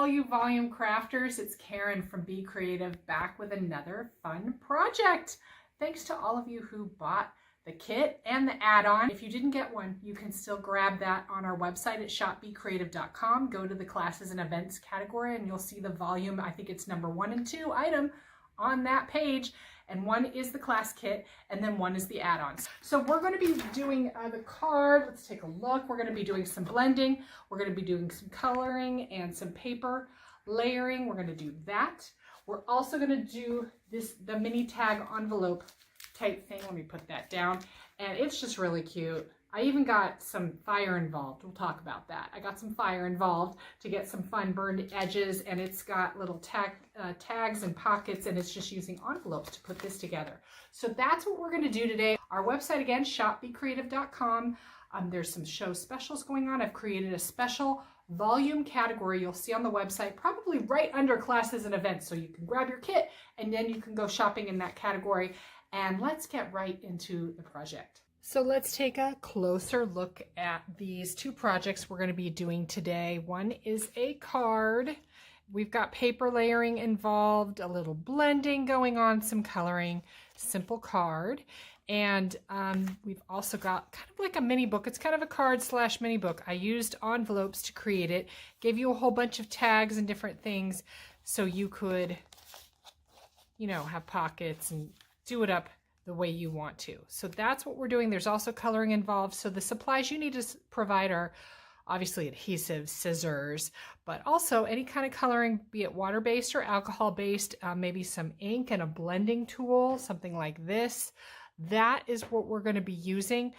you volume crafters, it's Karen from Be Creative back with another fun project. Thanks to all of you who bought the kit and the add-on. If you didn't get one, you can still grab that on our website at shopbecreative.com. Go to the classes and events category and you'll see the volume, I think it's number 1 and 2 item on that page. And one is the class kit, and then one is the add-ons. So we're going to be doing the card. Let's take a look. We're going to be doing some blending. We're going to be doing some coloring and some paper layering. We're going to do that. We're also going to do the mini tag envelope type thing. Let me put that down. And it's just really cute. I even got some fire involved. We'll talk about that. I got some fire involved to get some fun burned edges, and it's got little tags and pockets, and it's just using envelopes to put this together. So that's what we're going to do today. Our website again, shopbecreative.com. There's some show specials going on. I've created a special volume category you'll see on the website, probably right under classes and events. So you can grab your kit and then you can go shopping in that category. And let's get right into the project. So let's take a closer look at these two projects we're going to be doing today. One is a card. We've got paper layering involved, a little blending going on, some coloring, simple card. And we've also got kind of like a mini book. It's kind of a card / mini book. I used envelopes to create it, gave you a whole bunch of tags and different things so you could, you know, have pockets and do it up the way you want to. So that's what we're doing. There's also coloring involved. So the supplies you need to provide are obviously adhesives, scissors, but also any kind of coloring, be it water-based or alcohol-based, maybe some ink and a blending tool, something like this. That is what we're going to be using.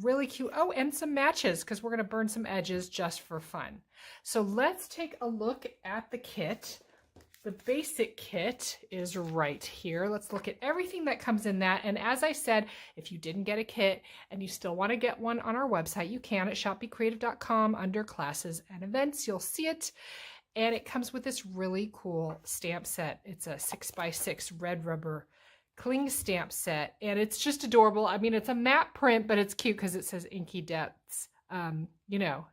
Really cute. Oh, and some matches because we're going to burn some edges just for fun. So let's take a look at the kit. The basic kit is right here. Let's look at everything that comes in that. And as I said, if you didn't get a kit and you still want to get one on our website, you can at shopbecreative.com under classes and events. You'll see it. And it comes with this really cool stamp set. It's a 6x6 red rubber cling stamp set. And it's just adorable. I mean, it's a matte print, but it's cute because it says Inky Depths, you know,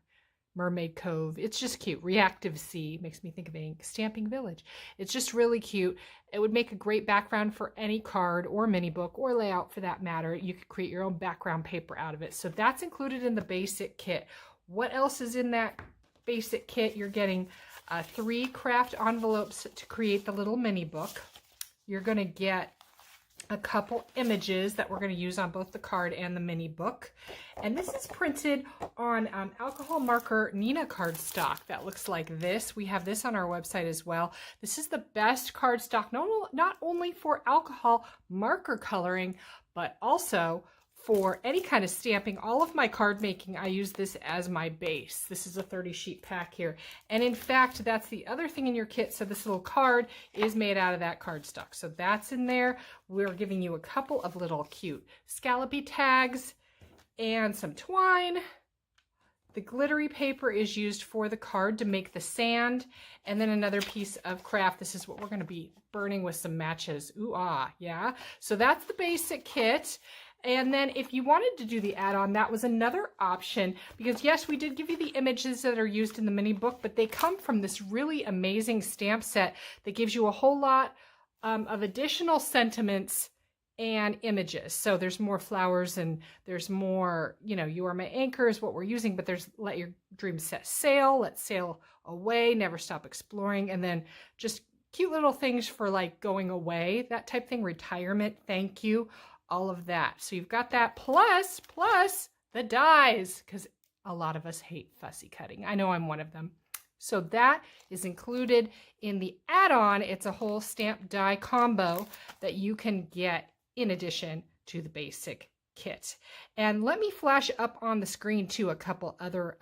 Mermaid Cove. It's just cute. Reactive Sea makes me think of ink. Stamping Village. It's just really cute. It would make a great background for any card or mini book or layout for that matter. You could create your own background paper out of it. So that's included in the basic kit. What else is in that basic kit? You're getting 3 craft envelopes to create the little mini book. You're going to get a couple images that we're going to use on both the card and the mini book. And this is printed on alcohol marker Nina cardstock that looks like this. We have this on our website as well. This is the best cardstock, not only for alcohol marker coloring, but also for any kind of stamping. All of my card making, I use this as my base. This is a 30 sheet pack here. And in fact, that's the other thing in your kit. So this little card is made out of that cardstock. So that's in there. We're giving you a couple of little cute scallopy tags and some twine. The glittery paper is used for the card to make the sand. And then another piece of craft. This is what we're going to be burning with some matches. Ooh, ah, yeah. So that's the basic kit. And then if you wanted to do the add-on, that was another option because yes, we did give you the images that are used in the mini book, but they come from this really amazing stamp set that gives you a whole lot of additional sentiments and images. So there's more flowers and there's more, you know, you are my anchor is what we're using, but there's let your dreams set sail, let's sail away, never stop exploring. And then just cute little things for like going away, that type thing, retirement, thank you. All of that. So you've got that plus the dies because a lot of us hate fussy cutting. I know I'm one of them. So that is included in the add-on. It's a whole stamp die combo that you can get in addition to the basic kit. And let me flash up on the screen too a couple other,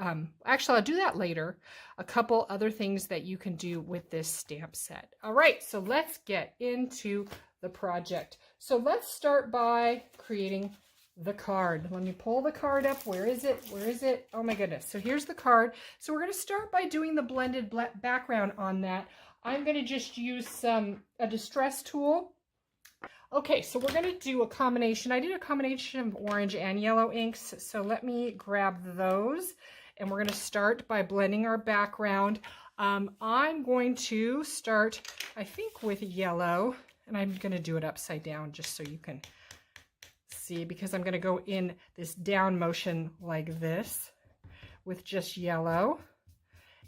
actually I'll do that later, a couple other things that you can do with this stamp set. All right, so let's get into the project. So let's start by creating the card. Let me pull the card up. Where is it? Where is it? Oh my goodness. So here's the card. So we're going to start by doing the blended background on that. I'm going to just use a distress tool. Okay, so we're going to do a combination. I did a combination of orange and yellow inks. So let me grab those and we're going to start by blending our background. I'm going to start, I think, with yellow, and I'm going to do it upside down just so you can see, because I'm going to go in this down motion like this with just yellow.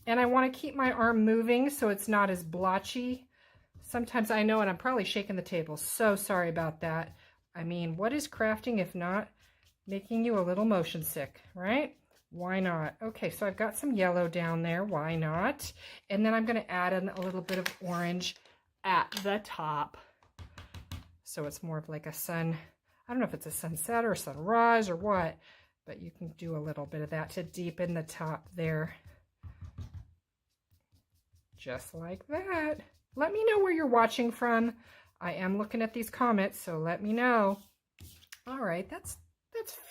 And I want to keep my arm moving so it's not as blotchy. Sometimes I know, and I'm probably shaking the table, so sorry about that. I mean, what is crafting if not making you a little motion sick, right? Why not? Okay, so I've got some yellow down there. Why not? And then I'm going to add in a little bit of orange at the top. So it's more of like a sun, I don't know if it's a sunset or sunrise or what, but you can do a little bit of that to deepen the top there. Just like that. Let me know where you're watching from. I am looking at these comments, so let me know. All right, that's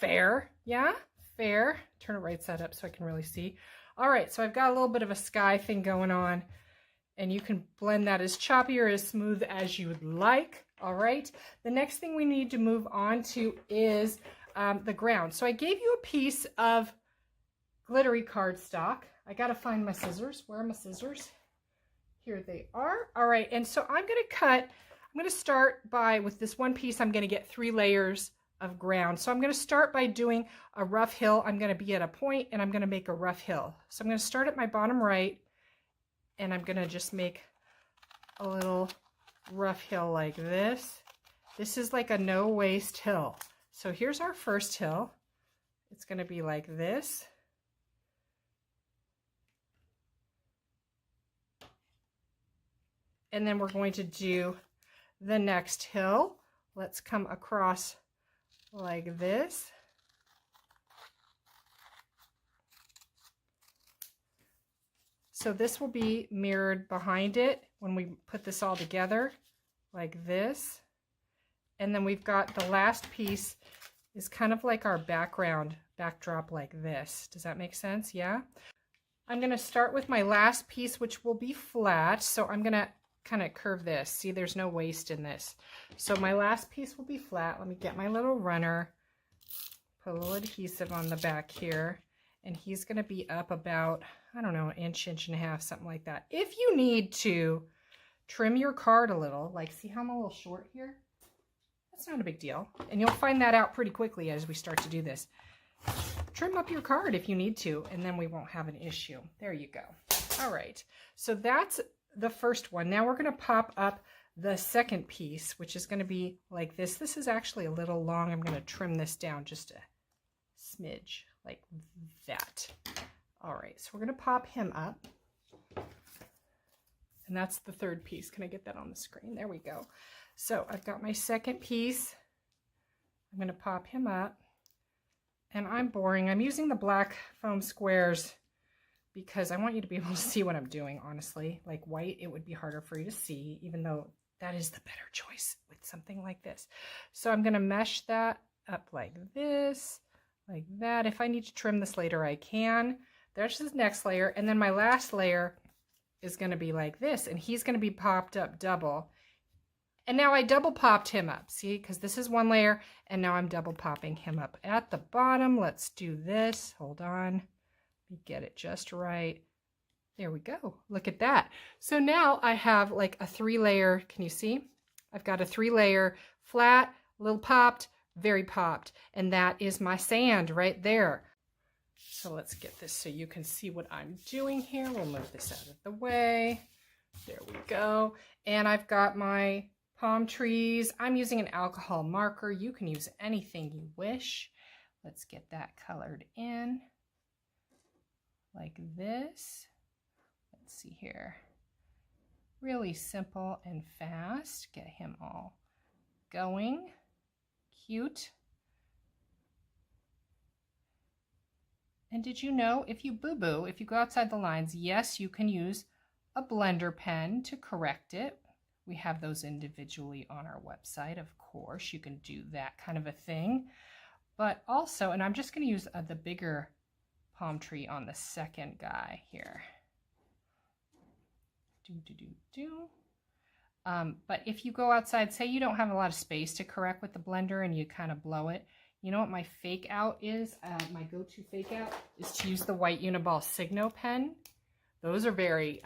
fair. Yeah, fair. Turn it right side up so I can really see. All right, so I've got a little bit of a sky thing going on, and you can blend that as choppy or as smooth as you would like. All right, the next thing we need to move on to is the ground. So I gave you a piece of glittery cardstock. I gotta find my scissors. Where are my scissors? Here they are. All right, and so I'm gonna start with this one piece. I'm gonna get 3 layers of ground. So I'm gonna start by doing a rough hill. I'm gonna be at a point and I'm gonna make a rough hill. So I'm gonna start at my bottom right and I'm gonna just make a little rough hill like this. This is like a no waste hill. So here's our first hill. It's gonna be like this. And then we're going to do the next hill. Let's come across like this. So this will be mirrored behind it when we put this all together like this. And then we've got the last piece is kind of like our backdrop like this. Does that make sense? Yeah. I'm going to start with my last piece, which will be flat. So I'm going to kind of curve this. See, there's no waste in this. So my last piece will be flat. Let me get my little runner, put a little adhesive on the back here, and he's going to be up about, I don't know, an inch, inch and a half, something like that. If you need to trim your card a little, like see how I'm a little short here? That's not a big deal. And you'll find that out pretty quickly as we start to do this. Trim up your card if you need to, and then we won't have an issue. There you go. All right, so that's the first one. Now we're going to pop up the second piece, which is going to be like this. This is actually a little long. I'm going to trim this down just a smidge like that. All right, so we're going to pop him up. And that's the third piece. Can I get that on the screen? There we go. So I've got my second piece. I'm going to pop him up. And I'm boring. I'm using the black foam squares because I want you to be able to see what I'm doing, honestly. Like white, it would be harder for you to see, even though that is the better choice with something like this. So I'm going to mesh that up like this, like that. If I need to trim this later, I can. There's the next layer. And then my last layer is going to be like this, and he's going to be popped up double. And now I double popped him up, see, because this is one layer, and now I'm double popping him up at the bottom. Let's do this. Hold on. Let me get it just right. There we go. Look at that. So now I have like a 3-layer, can you see? I've got a 3-layer flat, little popped, very popped, and that is my sand right there. So let's get this so you can see what I'm doing here. We'll move this out of the way. There we go. And I've got my palm trees. I'm using an alcohol marker. You can use anything you wish. Let's get that colored in like this. Let's see here. Really simple and fast. Get him all going. Cute. And did you know, if you boo-boo, if you go outside the lines, yes, you can use a blender pen to correct it. We have those individually on our website, of course. You can do that kind of a thing. But also, and I'm just going to use the bigger palm tree on the second guy here. But if you go outside, say you don't have a lot of space to correct with the blender and you kind of blow it, you know what my fake out is? My go-to fake out is to use the white Uniball Signo pen. Those are very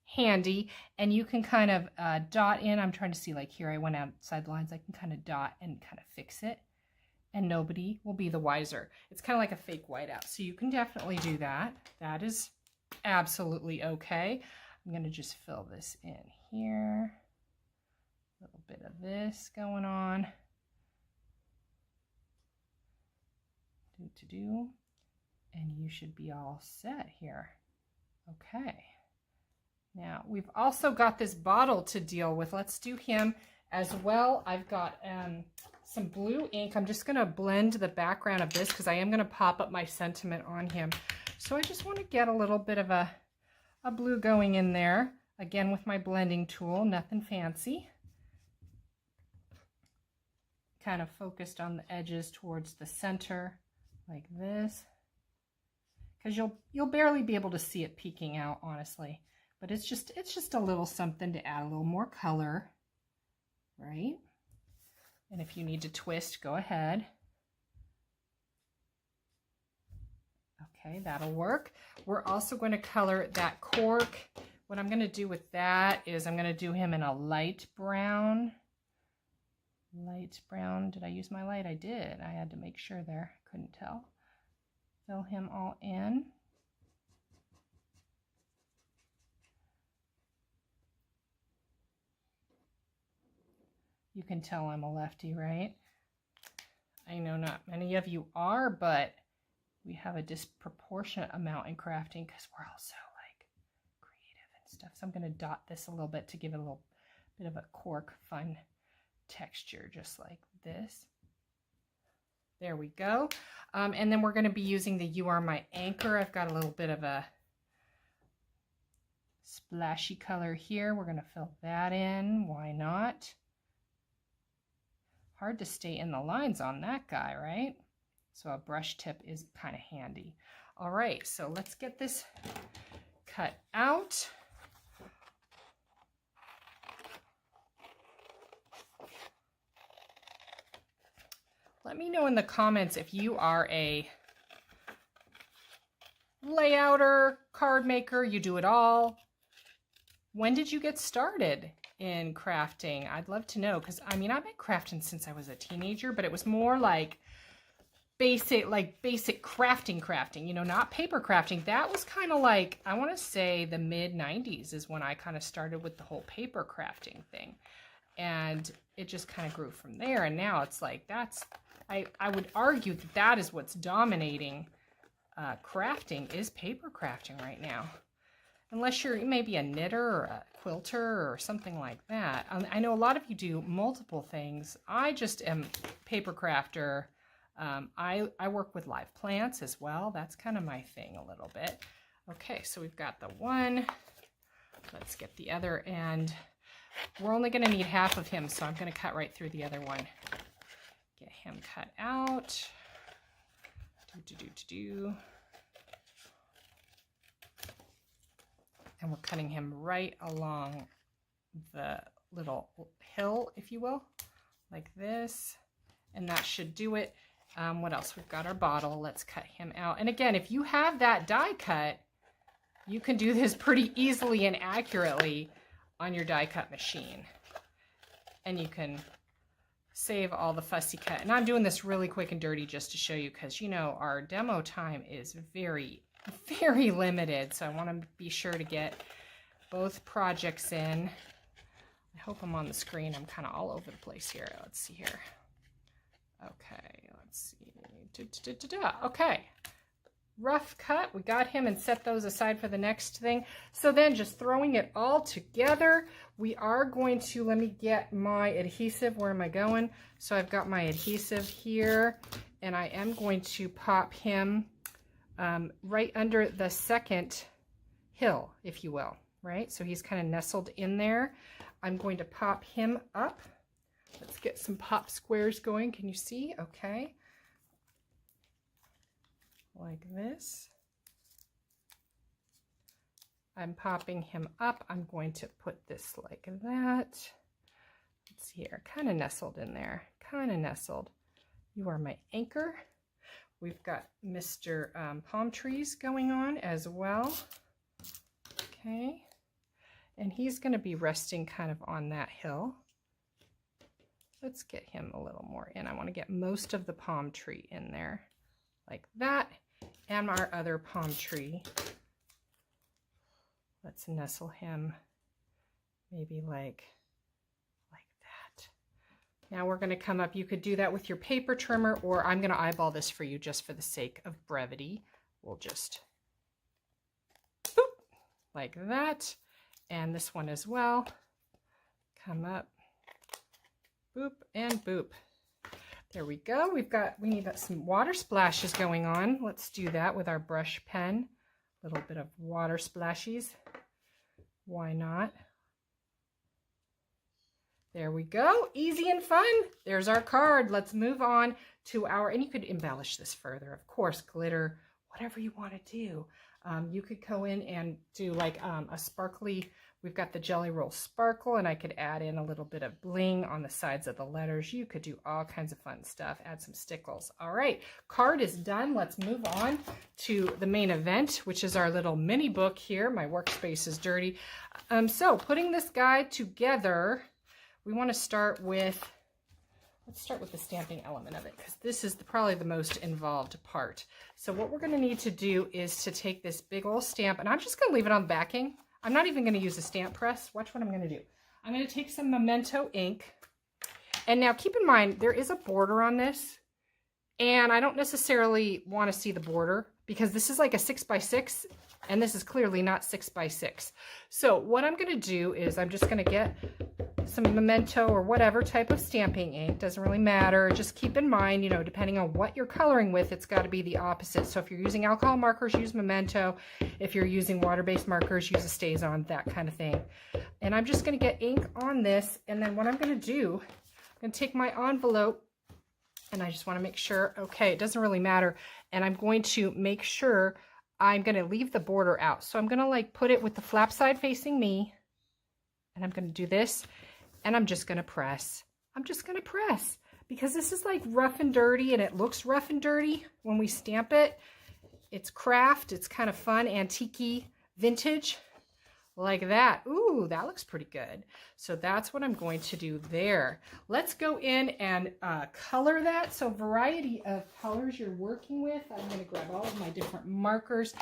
handy, and you can kind of dot in. I'm trying to see, like here I went outside the lines. I can kind of dot and kind of fix it, and nobody will be the wiser. It's kind of like a fake whiteout, so you can definitely do that. That is absolutely okay. I'm going to just fill this in here. A little bit of this going on. And you should be all set here. Okay. Now we've also got this bottle to deal with. Let's do him as well. I've got some blue ink. I'm just going to blend the background of this because I am going to pop up my sentiment on him. So I just want to get a little bit of a blue going in there. Again, with my blending tool, nothing fancy. Kind of focused on the edges towards the center, like this. Because you'll barely be able to see it peeking out, honestly. But it's just a little something to add a little more color, right? And if you need to twist, go ahead. Okay, that'll work. We're also going to color that cork. What I'm going to do with that is I'm going to do him in a light brown. Light brown. Did I use my light? I did. I had to make sure there. Couldn't tell. Fill him all in. You can tell I'm a lefty, right? I know not many of you are, but we have a disproportionate amount in crafting because we're all so like creative and stuff. So I'm going to dot this a little bit to give it a little bit of a cork fun texture, just like this. There we go. And then we're going to be using the You Are My Anchor. I've got a little bit of a splashy color here. We're going to fill that in. Why not? Hard to stay in the lines on that guy, right? So a brush tip is kind of handy. All right, so let's get this cut out. Let me know in the comments if you are a layouter, card maker, you do it all. When did you get started in crafting? I'd love to know, because I mean, I've been crafting since I was a teenager, but it was more like basic crafting, you know, not paper crafting. That was kind of like, I want to say the mid 90s is when I kind of started with the whole paper crafting thing. And it just kind of grew from there. And now it's like, I would argue that that is what's dominating crafting, is paper crafting right now. Unless you're maybe a knitter or a quilter or something like that. I know a lot of you do multiple things. I just am paper crafter. I work with live plants as well. That's kind of my thing a little bit. Okay, so we've got the one. Let's get the other end. We're only going to need half of him, so I'm going to cut right through the other one. Get him cut out. And we're cutting him right along the little hill, if you will, like this. And that should do it. What else? We've got our bottle. Let's cut him out. And again, if you have that die cut, you can do this pretty easily and accurately on your die cut machine. And you can save all the fussy cut. And I'm doing this really quick and dirty just to show you, because you know our demo time is very limited. So I want to be sure to get both projects in. I hope I'm on the screen. I'm kind of all over the place here. Let's see here. Okay, let's see. Okay. Rough cut. We got him and set those aside for the next thing. So then just throwing it all together, we are going to, let me get my adhesive. Where am I going? So I've got my adhesive here, and I am going to pop him right under the second hill, if you will, right? So he's kind of nestled in there. I'm going to pop him up. Let's get some pop squares going. Can you see? Okay. Like this. I'm popping him up. I'm going to put this like that. Let's see here. Kind of nestled in there. Kind of nestled. You are my anchor. We've got Mr. Palm Trees going on as well. Okay. And he's going to be resting kind of on that hill. Let's get him a little more in. I want to get most of the palm tree in there like that, and our other palm tree. Let's nestle him maybe like that. Now we're going to come up. You could do that with your paper trimmer, or I'm going to eyeball this for you just for the sake of brevity. We'll just boop, like that. And this one as well. Come up, boop, and boop. There we go. We need some water splashes going on. Let's do that with our brush pen. A little bit of water splashies. Why not? There we go. Easy and fun. There's our card. Let's move on to our, and you could embellish this further, of course, glitter, whatever you want to do. You could go in and do like a sparkly, we've got the Jelly Roll Sparkle, and I could add in a little bit of bling on the sides of the letters. You could do all kinds of fun stuff, add some stickles. All right, card is done. Let's move on to the main event, which is our little mini book here. My workspace is dirty. So putting this guide together, we want to start with, let's start with the stamping element of it, because this is probably the most involved part. So what we're going to need to do is to take this big old stamp, and I'm just going to leave it on the backing. I'm not even going to use a stamp press. Watch what I'm going to do. I'm going to take some Memento ink, and now keep in mind there is a border on this, and I don't necessarily want to see the border because this is like a 6x6, and this is clearly not 6x6. So what I'm going to do is I'm just going to get some Memento or whatever type of stamping ink, doesn't really matter. Just keep in mind, you know, depending on what you're coloring with, it's got to be the opposite. So if you're using alcohol markers, use Memento. If you're using water-based markers, use a StazOn, that kind of thing. And I'm just going to get ink on this, and then what I'm going to do, I'm going to take my envelope, and I just want to make sure, okay, it doesn't really matter, and I'm going to make sure I'm going to leave the border out. So I'm going to like put it with the flap side facing me, and I'm going to do this. And I'm just going to press. I'm just going to press because this is like rough and dirty, and it looks rough and dirty when we stamp it. It's craft. It's kind of fun, antique-y, vintage, like that. Ooh, that looks pretty good. So that's what I'm going to do there. Let's go in and color that. So variety of colors you're working with. I'm going to grab all of my different markers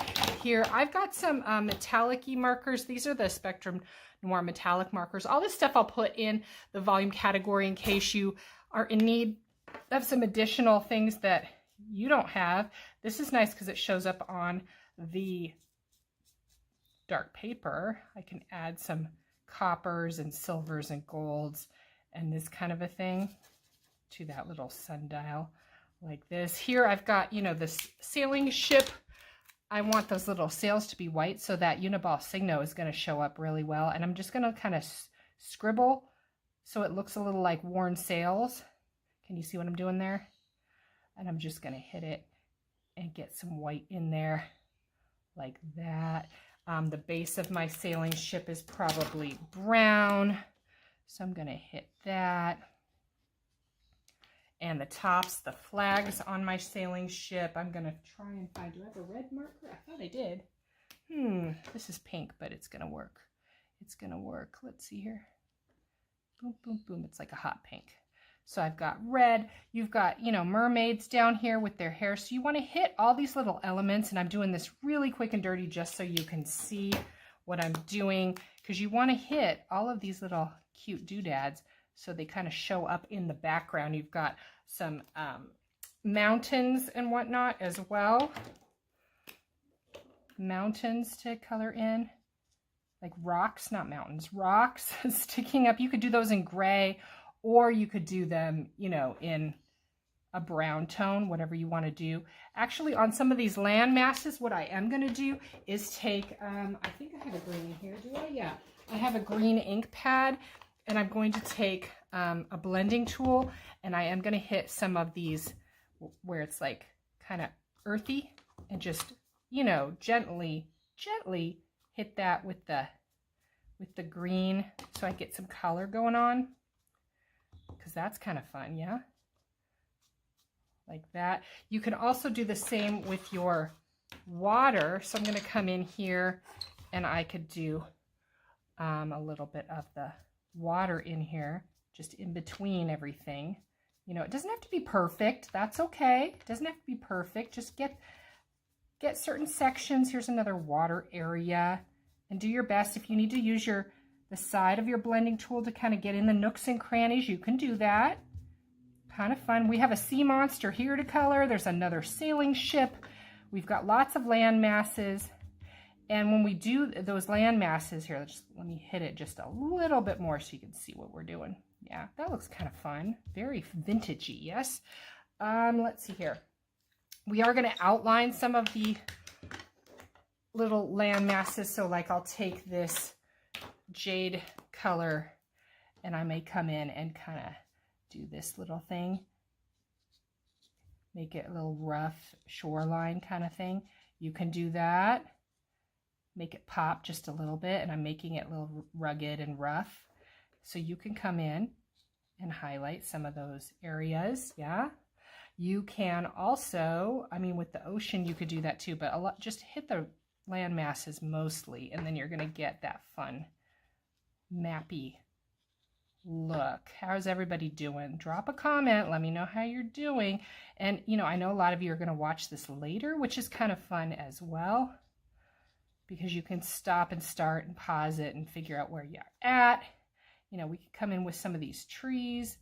here. I've got some metallic-y markers. These are the Spectrum Noir metallic markers. All this stuff I'll put in the volume category in case you are in need of some additional things that you don't have. This is nice because it shows up on the dark paper. I can add some coppers and silvers and golds and this kind of a thing to that little sundial like this. Here I've got, you know, this sailing ship. I want those little sails to be white, so that Uniball Signo is going to show up really well. And I'm just going to kind of scribble so it looks a little like worn sails. Can you see what I'm doing there? And I'm just going to hit it and get some white in there like that. The base of my sailing ship is probably brown, so I'm going to hit that. And the tops, the flags on my sailing ship, I'm going to try and find, do I have a red marker? I thought I did. This is pink, but it's going to work. It's going to work. Let's see here. Boom, boom, boom. It's like a hot pink. So I've got red. You've got, you know, mermaids down here with their hair. So you want to hit all these little elements, and I'm doing this really quick and dirty just so you can see what I'm doing, because you want to hit all of these little cute doodads so they kind of show up in the background. You've got some mountains and whatnot as well. Mountains to color in, like rocks, not mountains, rocks sticking up. You could do those in gray, or you could do them, you know, in a brown tone, whatever you want to do. Actually, on some of these land masses, what I am going to do is take, I think I have a green here, do I? Yeah, I have a green ink pad, and I'm going to take a blending tool, and I am going to hit some of these where it's like kind of earthy, and just, you know, gently hit that with the green so I get some color going on, because that's kind of fun, yeah? Like that. You can also do the same with your water. So I'm going to come in here and I could do a little bit of the water in here, just in between everything. You know, it doesn't have to be perfect. That's okay. It doesn't have to be perfect. Just get certain sections. Here's another water area, and do your best. If you need to use the side of your blending tool to kind of get in the nooks and crannies, you can do that. Kind of fun. We have a sea monster here to color. There's another sailing ship. We've got lots of land masses. And when we do those land masses here, let me hit it just a little bit more so you can see what we're doing. Yeah, that looks kind of fun. Very vintagey, yes. Let's see here. We are going to outline some of the little land masses. So like I'll take this jade color and I may come in and kind of do this little thing. Make it a little rough shoreline kind of thing. You can do that. Make it pop just a little bit, and I'm making it a little rugged and rough. So you can come in and highlight some of those areas, yeah? You can also, I mean, with the ocean, you could do that too, but a lot, just hit the land masses mostly, and then you're gonna get that fun, mappy look. How's everybody doing? Drop a comment. Let me know how you're doing. And, you know, I know a lot of you are going to watch this later, which is kind of fun as well, because you can stop and start and pause it and figure out where you're at. You know, we could come in with some of these trees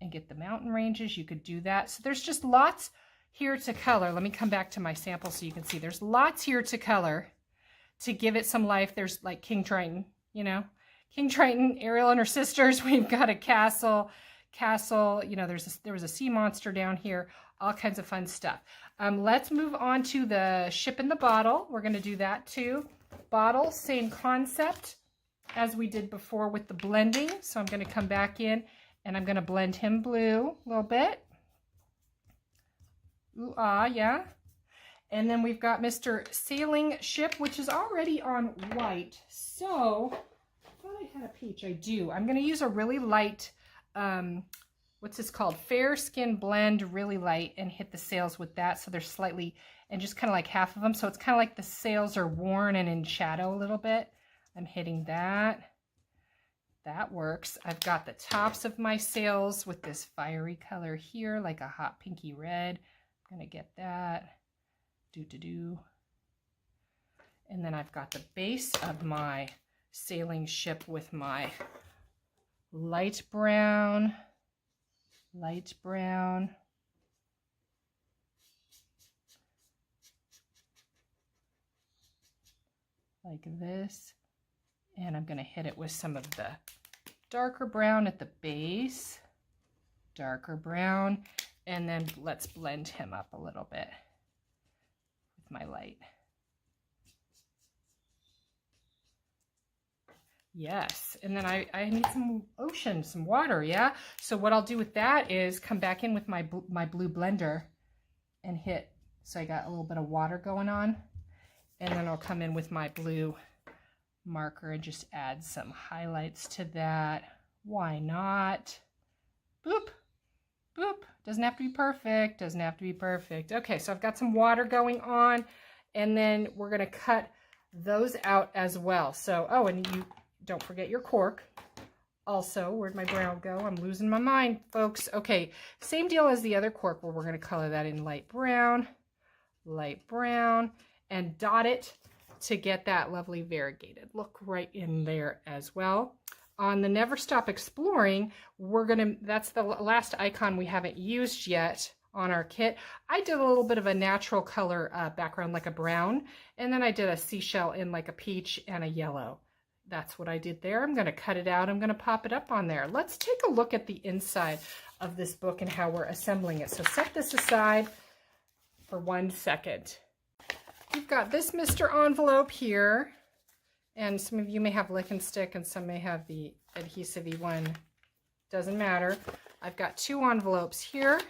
and get the mountain ranges. You could do that. So there's just lots here to color. Let me come back to my sample so you can see. There's lots here to color to give it some life. There's like King Triton, you know. King Triton, Ariel and her sisters. We've got a castle. You know, there was a sea monster down here. All kinds of fun stuff. Let's move on to the ship in the bottle. We're going to do that too. Bottle, same concept as we did before with the blending. So I'm going to come back in and I'm going to blend him blue a little bit. Ooh, ah, yeah. And then we've got Mr. Sailing Ship, which is already on white. So I had a peach. I do. I'm going to use a really light, what's this called? Fair Skin Blend, really light, and hit the sails with that. So they're slightly, and just kind of like half of them. So it's kind of like the sails are worn and in shadow a little bit. I'm hitting that. That works. I've got the tops of my sails with this fiery color here, like a hot pinky red. I'm going to get that. And then I've got the base of my sailing ship with my light brown, like this, and I'm going to hit it with some of the darker brown at the base, darker brown, and then let's blend him up a little bit with my light. Yes, and then I need some ocean, some water, yeah? So what I'll do with that is come back in with my blue blender and hit, so I got a little bit of water going on, and then I'll come in with my blue marker and just add some highlights to that. Why not? Boop, boop. Doesn't have to be perfect, doesn't have to be perfect. Okay, so I've got some water going on, and then we're gonna cut those out as well. So, oh, and you don't forget your cork. Also, where'd my brown go? I'm losing my mind, folks. Okay, same deal as the other cork where we're going to color that in light brown, and dot it to get that lovely variegated look right in there as well. On the Never Stop Exploring, that's the last icon we haven't used yet on our kit. I did a little bit of a natural color background, like a brown, and then I did a seashell in like a peach and a yellow. That's what I did there. I'm going to cut it out. I'm going to pop it up on there. Let's take a look at the inside of this book and how we're assembling it. So set this aside for 1 second. You've got this Mr. Envelope here, and some of you may have lick and stick and some may have the adhesive-y one. Doesn't matter. I've got 2 envelopes here.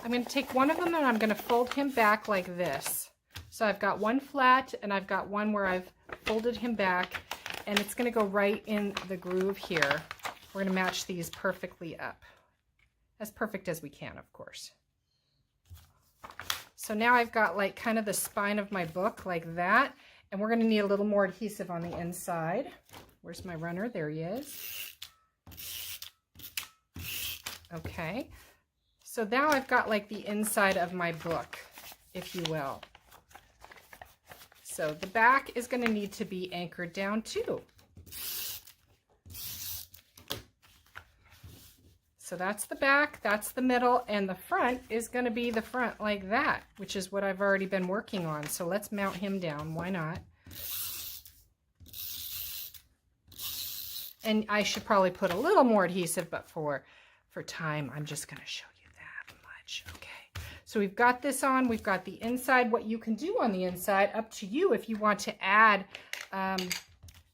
I'm going to take one of them and I'm going to fold him back like this. So I've got one flat and I've got one where I've folded him back, and it's going to go right in the groove here. We're going to match these perfectly up. As perfect as we can, of course. So now I've got like kind of the spine of my book like that, And we're going to need a little more adhesive on the inside. Where's my runner? There he is. Okay. So now I've got like the inside of my book, if you will. So the back is going to need to be anchored down too. So that's the back, that's the middle, and the front is going to be the front like that, which is what I've already been working on. So let's mount him down. Why not? And I should probably put a little more adhesive, but for time, I'm just going to show you that much. Okay. So we've got this on. We've got the inside. What you can do on the inside, up to you. If you want to add,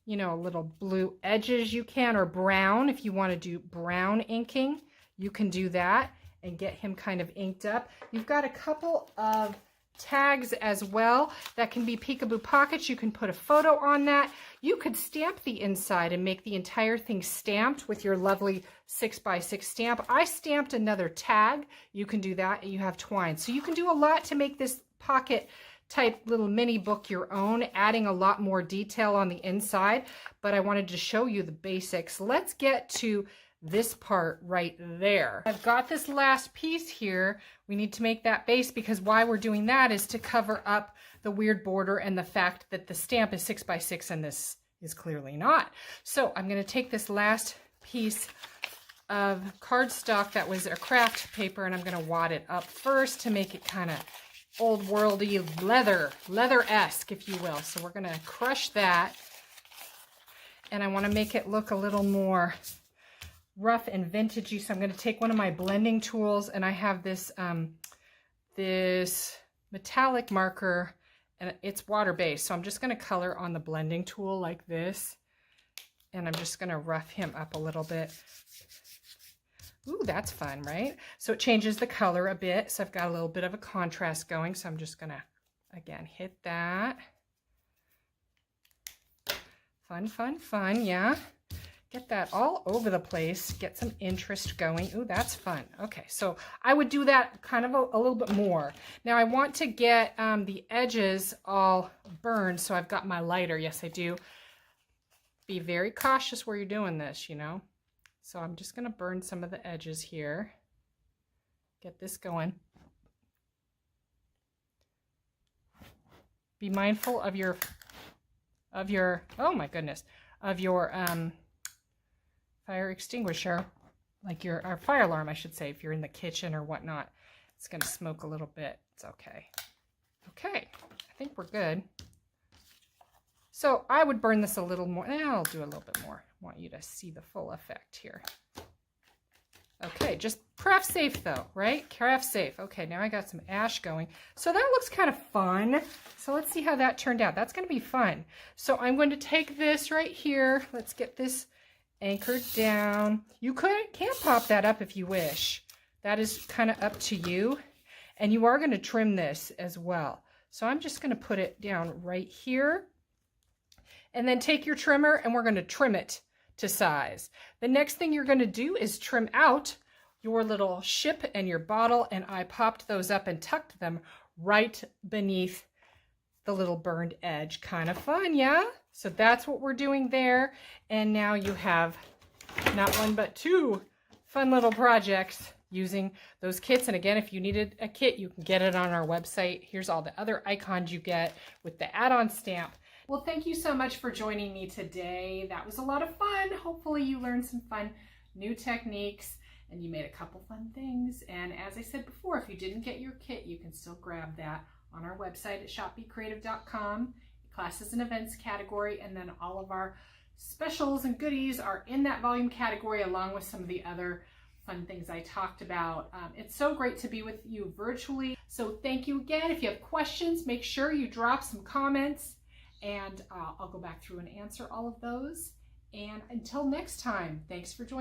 you know, little blue edges, you can, or brown. If you want to do brown inking, you can do that and get him kind of inked up. You've got a couple of tags as well that can be peekaboo pockets. You can put a photo on that. You could stamp the inside and make the entire thing stamped with your lovely 6x6 stamp. I stamped another tag. You can do that, and you have twine. So you can do a lot to make this pocket type little mini book your own, adding a lot more detail on the inside, but I wanted to show you the basics. Let's get to this part right there. I've got this last piece here. We need to make that base, because why we're doing that is to cover up the weird border and the fact that the stamp is 6x6 and this is clearly not. So I'm going to take this last piece of cardstock that was a craft paper, and I'm going to wad it up first to make it kind of old worldy, leather-esque, if you will. So we're going to crush that, and I want to make it look a little more rough and vintagey. So I'm going to take one of my blending tools, and I have this this metallic marker, and it's water-based. So I'm just going to color on the blending tool like this, and I'm just going to rough him up a little bit. Ooh, that's fun, right? So it changes the color a bit. So I've got a little bit of a contrast going. So I'm just going to, again, hit that. Fun, fun, fun, yeah. Get that all over the place. Get some interest going. Ooh, that's fun. Okay, so I would do that kind of a little bit more. Now I want to get the edges all burned, so I've got my lighter. Yes, I do. Be very cautious where you're doing this, you know. So I'm just going to burn some of the edges here. Get this going. Be mindful of your, oh my goodness, of your fire extinguisher, like our fire alarm, I should say, if you're in the kitchen or whatnot. It's going to smoke a little bit. It's okay. Okay, I think we're good. So I would burn this a little more. I'll do a little bit more. I want you to see the full effect here. Okay, just craft safe though, right? Craft safe. Okay, now I got some ash going. So that looks kind of fun. So let's see how that turned out. That's going to be fun. So I'm going to take this right here. Let's get this anchored down. You can pop that up if you wish. That is kind of up to you. And you are going to trim this as well. So I'm just going to put it down right here. And then take your trimmer, and we're going to trim it to size. The next thing you're going to do is trim out your little ship and your bottle, and I popped those up and tucked them right beneath the little burned edge. Kind of fun, yeah? So that's what we're doing there. And now you have not one but two fun little projects using those kits. And again, if you needed a kit, you can get it on our website. Here's all the other icons you get with the add-on stamp. Well, thank you so much for joining me today. That was a lot of fun. Hopefully you learned some fun new techniques and you made a couple fun things. And as I said before, if you didn't get your kit, you can still grab that on our website at shopbecreative.com. Classes and events category, and then all of our specials and goodies are in that volume category, along with some of the other fun things I talked about. It's so great to be with you virtually. So thank you again. If you have questions, make sure you drop some comments, and I'll go back through and answer all of those. And until next time, thanks for joining.